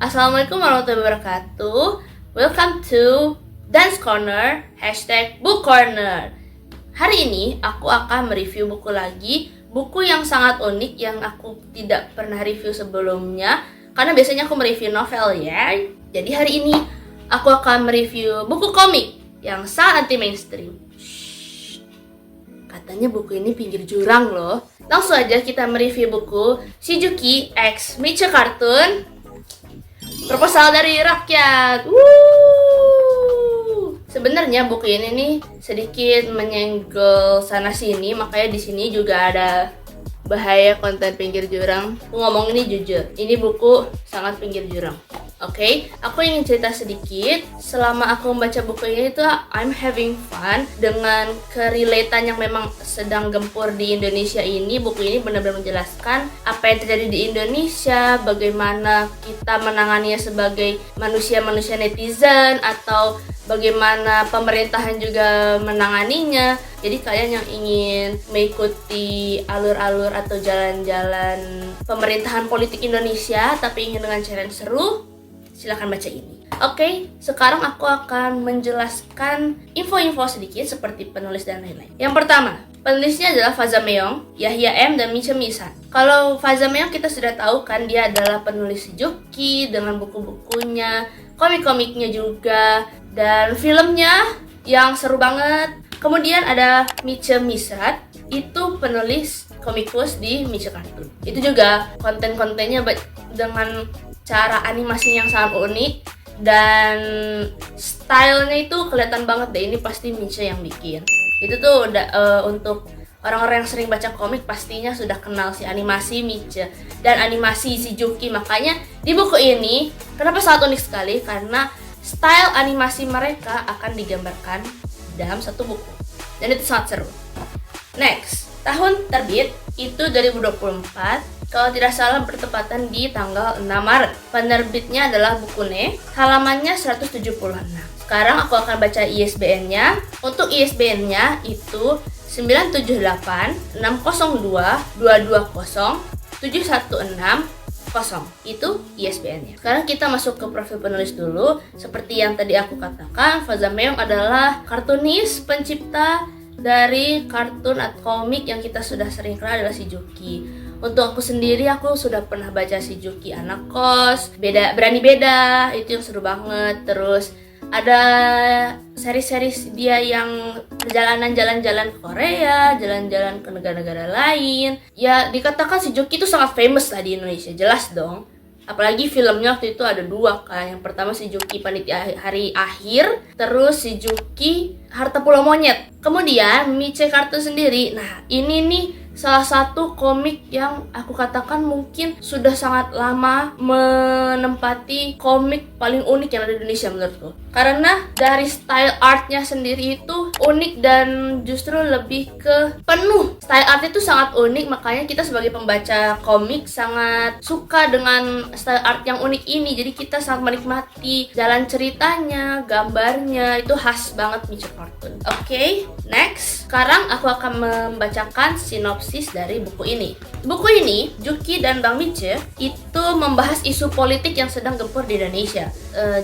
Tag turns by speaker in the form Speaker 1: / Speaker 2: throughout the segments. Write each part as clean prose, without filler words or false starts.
Speaker 1: Assalamualaikum warahmatullahi wabarakatuh. Welcome to Dance Corner #Book Corner. Hari ini aku akan mereview buku lagi. Buku yang sangat unik yang aku tidak pernah review sebelumnya. Karena biasanya aku mereview novel ya. Jadi hari ini aku akan mereview buku komik yang sangat anti mainstream. Katanya buku ini pinggir jurang loh. Langsung aja kita mereview buku Shizuki X Miche Cartoon, Proposal dari Rakyat. Sebenarnya buku ini nih sedikit menyenggol sana sini, makanya di sini juga ada bahaya konten pinggir jurang. Aku ngomong ini jujur, ini buku sangat pinggir jurang. Oke, aku ingin cerita sedikit. Selama aku membaca buku ini tuh I'm having fun dengan kerelataan yang memang sedang gempur di Indonesia ini. Buku ini benar-benar menjelaskan apa yang terjadi di Indonesia, bagaimana kita menanganinya sebagai manusia-manusia netizen, atau bagaimana pemerintahan juga menanganinya. Jadi kalian yang ingin mengikuti alur-alur atau jalan-jalan pemerintahan politik Indonesia tapi ingin dengan cara yang seru, silahkan baca ini. Oke, sekarang aku akan menjelaskan info-info sedikit seperti penulis dan lain-lain. Yang pertama, penulisnya adalah Faza Meong, Yahya M, dan Miche Misan. Kalau Faza Meong kita sudah tahu kan, dia adalah penulis Shizuki dengan buku-bukunya, komik-komiknya juga, dan filmnya yang seru banget. Kemudian ada Miche Misan, itu penulis komikus di Miche Cartoon. Itu juga konten-kontennya dengan cara animasi yang sangat unik dan stylenya itu kelihatan banget deh, ini pasti Miche yang bikin. Itu tuh udah untuk orang-orang yang sering baca komik pastinya sudah kenal si animasi Miche dan animasi Shizuki. Makanya di buku ini kenapa sangat unik sekali, karena style animasi mereka akan digambarkan dalam satu buku dan itu sangat seru. Next, tahun terbit itu 2024. Kalau tidak salah bertepatan di tanggal 6 Maret. Penerbitnya adalah Bukune, halamannya 176. Sekarang aku akan baca ISBN-nya. Untuk ISBN-nya itu 978 602 220 716 itu ISBN-nya. Sekarang kita masuk ke profil penulis dulu. Seperti yang tadi aku katakan, Faza Meong adalah kartunis, pencipta dari kartun atau komik yang kita sudah sering kenal adalah Shizuki. Untuk aku sendiri, aku sudah pernah baca Shizuki Anak Kos, Berani Beda, itu yang seru banget. Terus ada seri-seri dia yang perjalanan jalan-jalan ke Korea, jalan-jalan ke negara-negara lain. Ya dikatakan Shizuki itu sangat famous lah di Indonesia, jelas dong. Apalagi filmnya waktu itu ada dua kan. Yang pertama Shizuki Panitia Hari Akhir, terus Shizuki Harta Pulau Monyet. Kemudian Miche Cartoon sendiri, nah ini nih salah satu komik yang aku katakan mungkin sudah sangat lama menempati komik paling unik yang ada di Indonesia menurutku. Karena dari style artnya sendiri itu unik dan justru lebih ke penuh. Style artnya itu sangat unik, makanya kita sebagai pembaca komik sangat suka dengan style art yang unik ini. Jadi kita sangat menikmati jalan ceritanya, gambarnya, itu khas banget Miche Cartoon. Oke, next. Sekarang aku akan membacakan sinopsis dari buku ini. Buku ini, Juki dan Bang Miche itu membahas isu politik yang sedang gempur di Indonesia.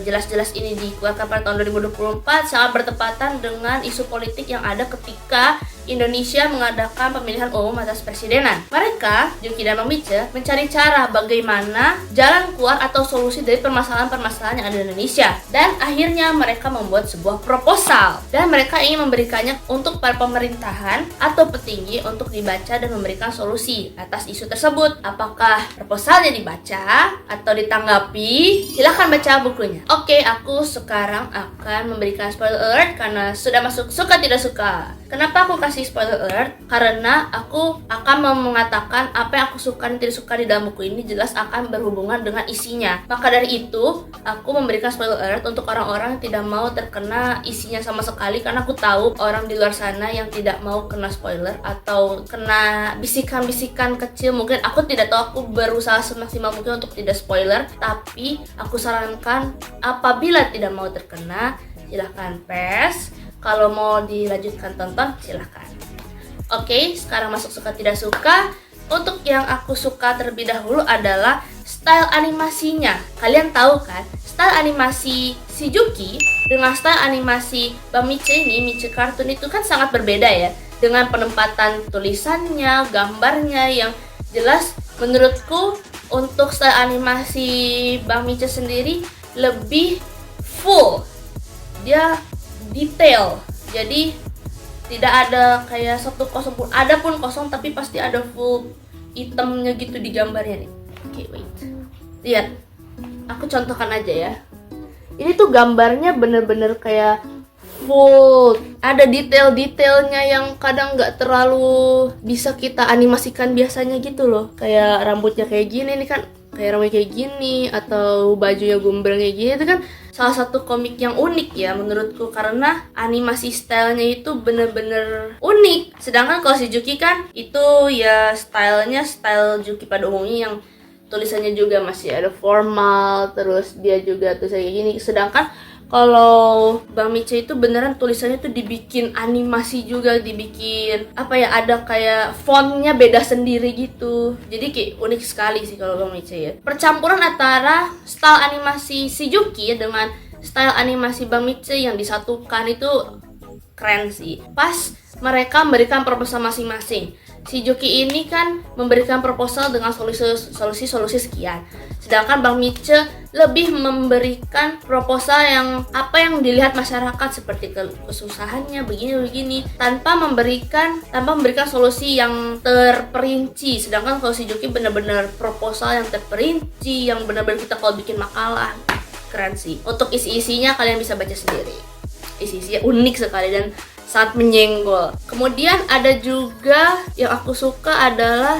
Speaker 1: Jelas-jelas ini dikeluarkan pada tahun 2024, sangat bertepatan dengan isu politik yang ada ketika Indonesia mengadakan pemilihan umum atas presidenan. Mereka, Juki dan Bang Miche, mencari cara bagaimana jalan keluar atau solusi dari permasalahan-permasalahan yang ada di Indonesia. Dan akhirnya mereka membuat sebuah proposal. Dan mereka ingin memberikannya untuk para pemerintahan atau petinggi untuk dibaca dan memberikan solusi atas isu tersebut. Apakah proposalnya dibaca atau ditanggapi? Silahkan baca bukunya. Oke, aku sekarang akan memberikan spoiler alert karena sudah masuk suka tidak suka. Kenapa aku kasih spoiler alert? Karena aku akan mengatakan apa yang aku suka dan tidak suka di dalam buku ini jelas akan berhubungan dengan isinya. Maka dari itu, aku memberikan spoiler alert untuk orang-orang yang tidak mau terkena isinya sama sekali. Karena aku tahu orang di luar sana yang tidak mau kena spoiler atau kena bisikan-bisikan kecil. Mungkin aku tidak tahu, aku berusaha semaksimal mungkin untuk tidak spoiler. Tapi aku sarankan apabila tidak mau terkena, silahkan pass. Kalau mau dilanjutkan tonton, silahkan. Oke, sekarang masuk suka tidak suka. Untuk yang aku suka terlebih dahulu adalah style animasinya. Kalian tahu kan, style animasi Shizuki dengan style animasi Bang Miche ini, Miche Cartoon itu kan sangat berbeda ya. Dengan penempatan tulisannya, gambarnya yang jelas menurutku untuk style animasi Bang Miche sendiri lebih full. Dia detail. Jadi tidak ada kayak satu kosong pun. Ada pun kosong tapi pasti ada full hitamnya gitu di gambarnya nih. Oke, wait. Lihat. Aku contohkan aja ya. Ini tuh gambarnya bener-bener kayak full, ada detail-detailnya yang kadang nggak terlalu bisa kita animasikan biasanya gitu loh. Kayak rambutnya kayak gini nih kan, kayak rambutnya kayak gini, atau bajunya gombrang kayak gini. Itu kan salah satu komik yang unik ya menurutku, karena animasi stylenya itu bener-bener unik. Sedangkan kalau Shizuki kan itu ya stylenya style Juki pada umumnya yang tulisannya juga masih ada formal, terus dia juga tulisannya kayak gini. Sedangkan kalau Bang Miche itu beneran tulisannya tuh dibikin animasi juga, dibikin apa ya, ada kayak fontnya beda sendiri gitu. Jadi kayak unik sekali sih kalau Bang Miche ya. Percampuran antara style animasi Shizuki dengan style animasi Bang Miche yang disatukan itu keren sih. Pas mereka memberikan proposal masing-masing. Shizuki ini kan memberikan proposal dengan solusi sekian. Sedangkan Bang Miche lebih memberikan proposal yang apa yang dilihat masyarakat, seperti kesusahannya begini tanpa memberikan solusi yang terperinci. Sedangkan kalau Shizuki benar-benar proposal yang terperinci, yang benar-benar kita kalau bikin makalah. Keren sih. Untuk isi-isinya kalian bisa baca sendiri. Isi-isinya unik sekali dan sangat menyenggol. Kemudian ada juga yang aku suka adalah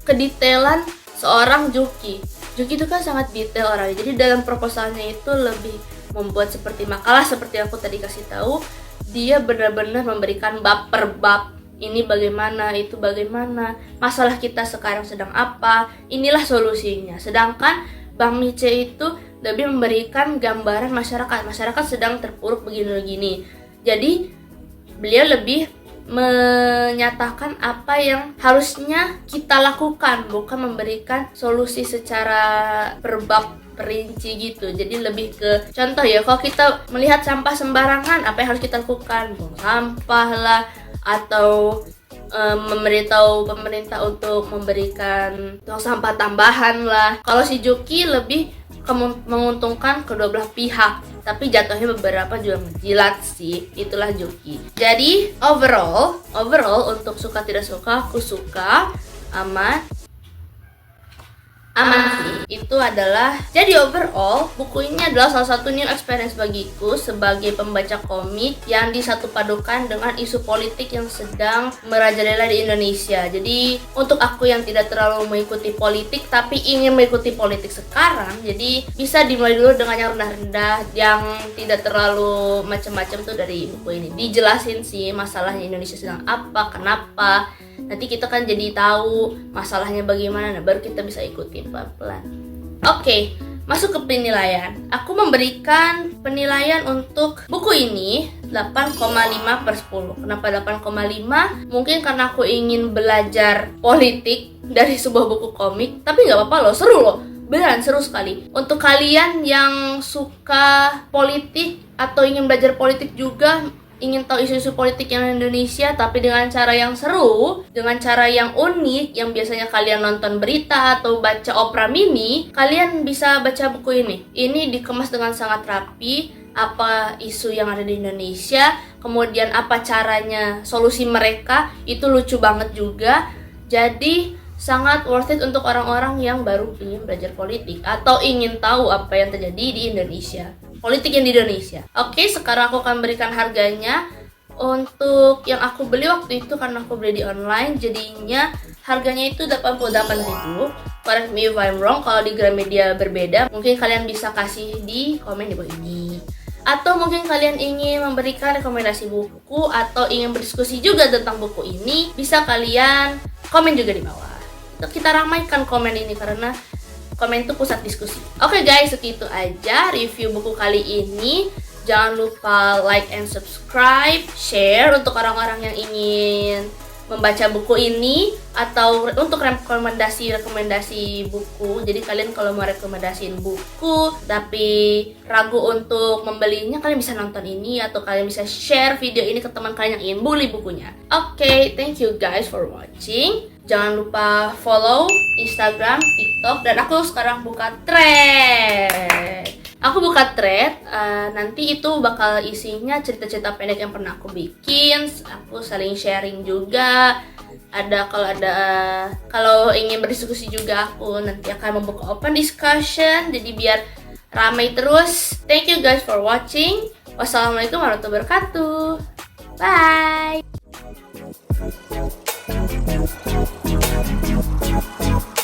Speaker 1: kedetailan seorang Juki. Juki itu kan sangat detail orangnya. Jadi dalam proposalnya itu lebih membuat seperti makalah, seperti aku tadi kasih tahu. Dia benar-benar memberikan bab per bab. Ini bagaimana, itu bagaimana, masalah kita sekarang sedang apa, inilah solusinya. Sedangkan Bang Miche itu lebih memberikan gambaran masyarakat sedang terpuruk begini-begini. Jadi beliau lebih menyatakan apa yang harusnya kita lakukan, bukan memberikan solusi secara berbab perinci gitu. Jadi lebih ke contoh ya, kalau kita melihat sampah sembarangan, apa yang harus kita lakukan? Buang sampah lah, atau memberitahu pemerintah untuk memberikan tong sampah tambahan lah. Kalau Shizuki lebih menguntungkan kedua belah pihak, tapi jatuhnya beberapa juga menjilat sih. Itulah Juki. Jadi overall untuk suka tidak suka, aku suka, aman sih. Itu adalah, jadi overall buku ini adalah salah satu new experience bagiku sebagai pembaca komik yang disatu padukan dengan isu politik yang sedang merajalela di Indonesia. Jadi untuk aku yang tidak terlalu mengikuti politik tapi ingin mengikuti politik sekarang, jadi bisa dimulai dulu dengan yang rendah-rendah, yang tidak terlalu macam-macam tuh. Dari buku ini dijelasin sih masalahnya Indonesia sedang apa, kenapa. Nanti kita kan jadi tahu masalahnya bagaimana, nah baru kita bisa ikuti pelan-pelan. Oke, masuk ke penilaian. Aku memberikan penilaian untuk buku ini 8,5/10. Kenapa 8,5? Mungkin karena aku ingin belajar politik dari sebuah buku komik. Tapi nggak apa-apa loh, seru loh. Beneran seru sekali. Untuk kalian yang suka politik atau ingin belajar politik juga, ingin tahu isu-isu politik yang Indonesia tapi dengan cara yang seru, dengan cara yang unik, yang biasanya kalian nonton berita atau baca Opera Mini, kalian bisa baca buku ini. Ini dikemas dengan sangat rapi, apa isu yang ada di Indonesia, kemudian apa caranya, solusi mereka, itu lucu banget juga. Jadi sangat worth it untuk orang-orang yang baru ingin belajar politik atau ingin tahu apa yang terjadi di Indonesia, politik yang di Indonesia. Oke, sekarang aku akan berikan harganya. Untuk yang aku beli waktu itu, karena aku beli di online, jadinya harganya itu 88.000. Correct me if I'm wrong, kalau di Gramedia berbeda. Mungkin kalian bisa kasih di komen di bawah ini. Atau mungkin kalian ingin memberikan rekomendasi buku atau ingin berdiskusi juga tentang buku ini, bisa kalian komen juga di bawah. Kita ramaikan komen ini karena komen itu pusat diskusi. Oke guys, segitu aja review buku kali ini. Jangan lupa like and subscribe, share untuk orang-orang yang ingin membaca buku ini atau untuk rekomendasi buku. Jadi kalian kalau mau rekomendasiin buku tapi ragu untuk membelinya, kalian bisa nonton ini atau kalian bisa share video ini ke teman kalian yang ingin beli bukunya. Oke, thank you guys for watching. Jangan lupa follow Instagram, TikTok, dan aku sekarang buka thread. Nanti itu bakal isinya cerita-cerita pendek yang pernah aku bikin. Aku saling sharing juga. Kalau ingin berdiskusi juga, aku nanti akan membuka open discussion. Jadi biar ramai terus. Thank you guys for watching. Wassalamualaikum warahmatullahi wabarakatuh. Bye.